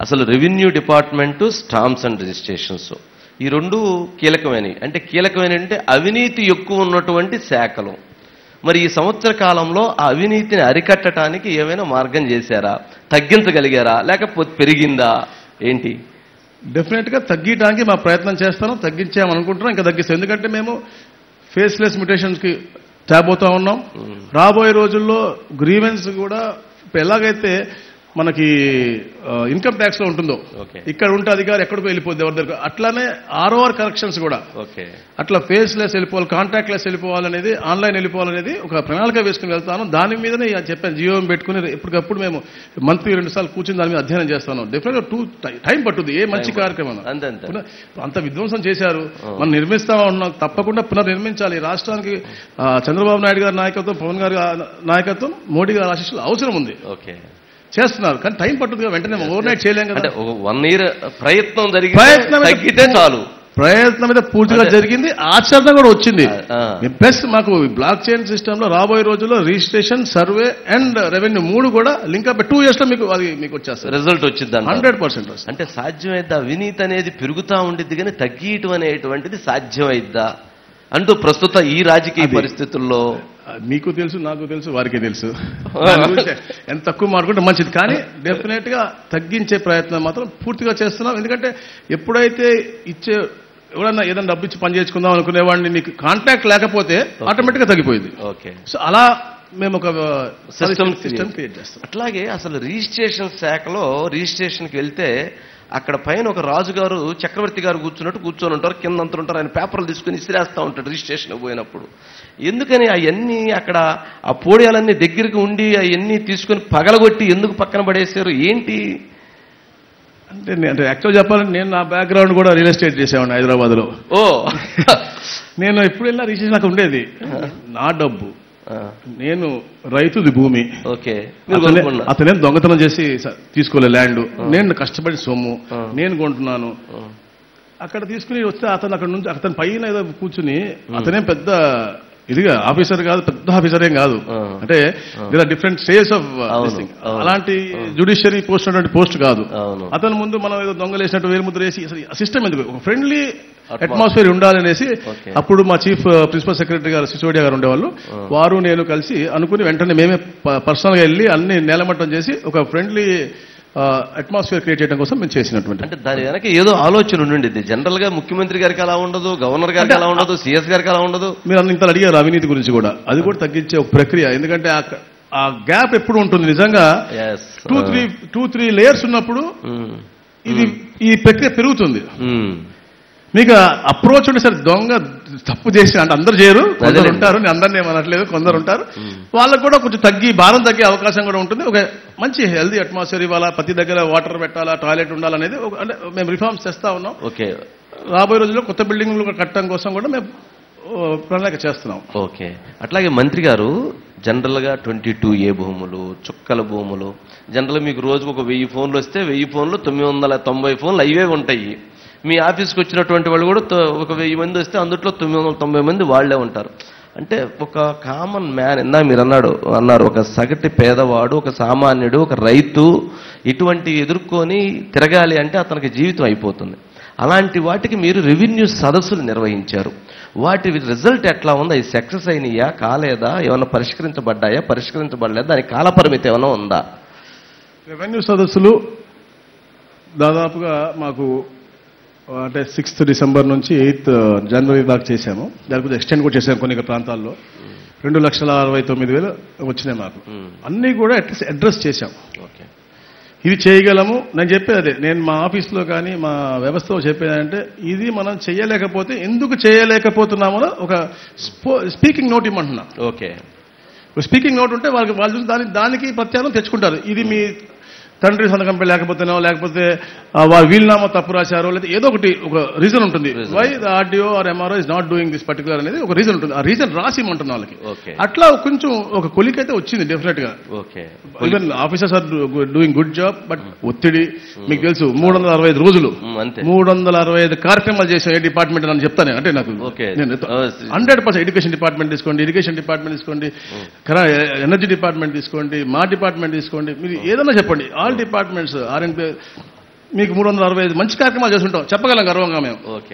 అసలు revenue department stamps and registrations ఈ రెండు కీలకమైనవి. అంటే కీలకమైన అంటే అవినీతి ఎక్కువ ఉన్నటువంటి శాఖలు. మరి ఈ సంవత్సర కాలంలో ఆ అవినీతిని అరికట్టడానికి ఏమైనా మార్గం చేశారా, తగ్గించగలిగారా, లేకపోతే పెరిగిందా ఏంటి? డెఫినెట్గా తగ్గించడానికి మా ప్రయత్నం చేస్తాను, తగ్గించామనుకుంటున్నాం, ఇంకా తగ్గిస్తాం. ఎందుకంటే మేము ఫేస్లెస్ మ్యుటేషన్స్కి తేబోతా ఉన్నాం. రాబోయే రోజుల్లో గ్రీవెన్స్ కూడా ఎలాగైతే మనకి ఇన్కమ్ ట్యాక్స్ లో ఉంటుందో ఇక్కడ ఉంటే అధికారి ఎక్కడికో వెళ్ళిపోద్ది ఎవరి దగ్గర, అట్లానే ROR కరెక్షన్స్ కూడా అట్లా ఫేస్ లెస్ వెళ్ళిపోవాలి, కాంటాక్ట్ లెస్ వెళ్ళిపోవాలనేది, ఆన్లైన్ వెళ్ళిపోవాలనేది ఒక ప్రణాళిక వేసుకుని వెళ్తాను. దాని మీదనే చెప్పాను, జియో పెట్టుకుని ఎప్పటికప్పుడు మేము మంత్లీ 2 సార్లు కూర్చుని దాని మీద అధ్యయనం చేస్తాను. డెఫినెట్గా టైం పట్టుద్ది ఏ మంచి కార్యక్రమం. అంత విధ్వంసం చేశారు, మనం నిర్మిస్తా ఉన్నాం, తప్పకుండా పునర్నిర్మించాలి. రాష్ట్రానికి చంద్రబాబు నాయుడు గారి నాయకత్వం, పవన్ గారి నాయకత్వం, మోడీ గారి ఆశీస్సులు అవసరం ఉంది. చేస్తున్నారు, కానీ టైం పట్టుతుంది, వెంటనే ఓవర్ నైట్ చేయలేం కదా. 1 year ప్రయత్నం తగ్గితే చాలు. ప్రయత్నం మీద పూర్తిగా జరిగింది, ఆచరణ కూడా వచ్చింది. ప్లస్ మాకు బ్లాక్ చైన్ సిస్టమ్ లో రాబోయే రోజుల్లో రిజిస్ట్రేషన్, సర్వే అండ్ రెవెన్యూ 3 కూడా లింక్ అప్ 2 years లో మీకు వచ్చేస్తుంది, రిజల్ట్ వచ్చింది 100%. అంటే సాధ్యమైద్దా? అవినీతి అనేది పెరుగుతా ఉండిద్ది కానీ తగ్గియటం అనేటువంటిది సాధ్యమైద్దా అంటూ ప్రస్తుత ఈ రాజకీయ పరిస్థితుల్లో మీకు తెలుసు, నాకు తెలుసు, వారికి తెలుసు. ఎంత తక్కువ మాట్లాడుకుంటే మంచిది, కానీ డెఫినెట్ గా తగ్గించే ప్రయత్నం మాత్రం పూర్తిగా చేస్తున్నాం. ఎందుకంటే ఎప్పుడైతే ఎవరన్నా ఏదైనా డబ్బు ఇచ్చి పని చేసుకుందాం అనుకునేవాడిని నీకు కాంటాక్ట్ లేకపోతే ఆటోమేటిక్ గా తగ్గిపోయింది. సో అలా మేము ఒక సిస్టమ్ క్రియేట్ చేస్తాం. అట్లాగే అసలు రిజిస్ట్రేషన్ శాఖలో రిజిస్ట్రేషన్కి వెళ్తే అక్కడ పైన ఒక రాజుగారు, చక్రవర్తి గారు కూర్చొని ఉంటారు, కింద అంతా ఉంటారు, ఆయన పేపర్లు తీసుకుని ఇసిరేస్తూ ఉంటాడు రిజిస్ట్రేషన్ పోయినప్పుడు. ఎందుకని అవన్నీ అక్కడ ఆ పోడియాలన్నీ దగ్గరికి ఉండి అవన్నీ తీసుకుని పగలగొట్టి ఎందుకు పక్కన పడేశారు ఏంటి? అంటే యాక్చువల్ చెప్పాలంటే నేను నా బ్యాక్గ్రౌండ్ కూడా రియల్ ఎస్టేట్ చేసేవాడిని హైదరాబాద్ లో. నేను ఎప్పుడు వెళ్ళినా రిజిస్ట్రేషన్ నాకు ఉండేది, నా డబ్బు, నేను రైతుది భూమి, అతనేం దొంగతనం చేసి తీసుకోలే ల్యాండ్, నేను కష్టపడి సొమ్ము నేను కొంటున్నాను. అక్కడ తీసుకుని వస్తే అతను అక్కడ నుంచి అతని పైన ఏదో కూర్చుని, అతనేం పెద్ద ఇదిగా ఆఫీసర్ కాదు, పెద్ద ఆఫీసర్ ఏం కాదు, అంటే there are different stages of అలాంటి జ్యుడిషియరీ పోస్ట్ అటువంటి పోస్ట్ కాదు. అతని ముందు మనం ఏదో దొంగలేసినట్టు వేలుముద్ర వేసి సిస్టమ్ ఎందుకు, ఒక ఫ్రెండ్లీ అట్మాస్ఫియర్ ఉండాలనేసి అప్పుడు మా చీఫ్ ప్రిన్సిపల్ సెక్రటరీ గారు సిసోడియా గారు ఉండేవాళ్ళు, వారు నేను కలిసి అనుకుని వెంటనే మేమే పర్సనల్ గా వెళ్ళి అన్ని నేలమట్టం చేసి ఒక ఫ్రెండ్లీ అట్మాస్ఫియర్ క్రియేట్ చేయడం కోసం మేము చేసినటువంటి. అంటే దాని వెనక ఏదో ఆలోచన ఉండింది. జనరల్ గా ముఖ్యమంత్రి గారికి అలా ఉండదు, గవర్నర్ గారికి అలా ఉండదు, CS గారికి అలా ఉండదు. మీరు ఇంత అడిగారు అవినీతి గురించి కూడా, అది కూడా తగ్గించే ఒక ప్రక్రియ. ఎందుకంటే ఆ గ్యాప్ ఎప్పుడు ఉంటుంది నిజంగా, 2-3 లేయర్స్ ఉన్నప్పుడు ఈ ప్రక్రియ పెరుగుతుంది. మీకు అప్రోచ్ ఉంటే సరే దొంగ తప్పు చేసి అంటే అందరు చేయరు, కొందరు ఉంటారు, నేను అందరినీ ఏమనట్లేదు, కొందరు ఉంటారు, వాళ్ళకు కూడా కొంచెం భారం తగ్గే అవకాశం కూడా ఉంటుంది. ఒక మంచి హెల్దీ అట్మాస్ఫియర్ ఇవ్వాలా, ప్రతి దగ్గర వాటర్ పెట్టాలా, టాయిలెట్ ఉండాలనేది అంటే మేము రిఫార్మ్స్ చేస్తా ఉన్నాం. రాబోయే రోజుల్లో కొత్త బిల్డింగ్లు కట్టడం కోసం కూడా మేము ప్రణాళిక చేస్తున్నాం. ఓకే. అట్లాగే మంత్రి గారు జనరల్ గా 22A భూములు, చుక్కల భూములు, జనరల్ మీకు రోజుకు ఒక 1000 ఫోన్లు వస్తే 1000 ఫోన్లు 990 ఫోన్లు అవే ఉంటాయి. మీ ఆఫీస్కి వచ్చినటువంటి వాళ్ళు కూడా ఒక 1000 మంది వస్తే అందులో 990 మంది వాళ్లే ఉంటారు. అంటే ఒక కామన్ మ్యాన్, మీరు అన్నారు ఒక సగటు పేదవాడు, ఒక సామాన్యుడు, ఒక రైతు ఇటువంటి ఎదుర్కొని తిరగాలి అంటే అతనికి జీవితం అయిపోతుంది. అలాంటి వాటికి మీరు రెవెన్యూ సదస్సులు నిర్వహించారు. వాటి రిజల్ట్ ఎట్లా ఉంది? అవి సక్సెస్ అయినాయా కాలేదా? ఏమైనా పరిష్కరించబడ్డాయా, పరిష్కరించబడలేదా? దానికి కాలపరిమితి ఏమైనా ఉందా? రెవెన్యూ సదస్సులు దాదాపుగా మాకు అంటే 6th డిసెంబర్ నుంచి 8th జనవరి దాకా చేశాము. దానికి ఎక్స్టెండ్ కూడా చేశాము కొన్ని ప్రాంతాల్లో. 2,69,000 వచ్చినాయి మాకు. అన్నీ కూడా అడ్రస్ చేశాము. ఇది చేయగలము. నేను చెప్పేది అదే, నేను మా ఆఫీస్లో కానీ మా వ్యవస్థలో చెప్పేదంటే ఇది మనం చేయలేకపోతే ఎందుకు చేయలేకపోతున్నామో ఒక స్పీకింగ్ నోట్ ఇమ్మంటున్నా. స్పీకింగ్ నోట్ ఉంటే వాళ్ళు చూసి దానికి ప్రత్యామ్నాయం తెచ్చుకుంటారు. ఇది మీ తండ్రి సంతకం లేకపోతేనో, లేకపోతే వారు వీలునామా తప్పు రాశారో, లేదా ఏదో ఒకటి ఒక రీజన్ ఉంటుంది. Why the RDO or MRO is not doing this particular అనేది ఒక రీజన్ ఉంటుంది. ఆ రీజన్ రాసి ఇమ్మంటున్న వాళ్ళకి అట్లా కొంచెం ఒక కొలికైతే వచ్చింది డెఫినెట్ గా. Even officers are doing good job, but ఒత్తిడి మీకు తెలుసు. 365 రోజులు 365 కార్యక్రమాలు చేసాం ఏ డిపార్ట్మెంట్ అని చెప్తాను. అంటే నాకు 100% ఎడ్యుకేషన్ డిపార్ట్మెంట్ తీసుకోండి, ఇరిగేషన్ డిపార్ట్మెంట్ తీసుకోండి, ఎనర్జీ డిపార్ట్మెంట్ తీసుకోండి, మా డిపార్ట్మెంట్ తీసుకోండి, మీరు ఏదైనా చెప్పండి, ఆల్ డిపార్ట్మెంట్స్ ఆర్ఎన్పి మీకు 365 మంచి కార్యక్రమాలు చేస్తుంటాం, చెప్పగలం గర్వంగా మేము. ఓకే.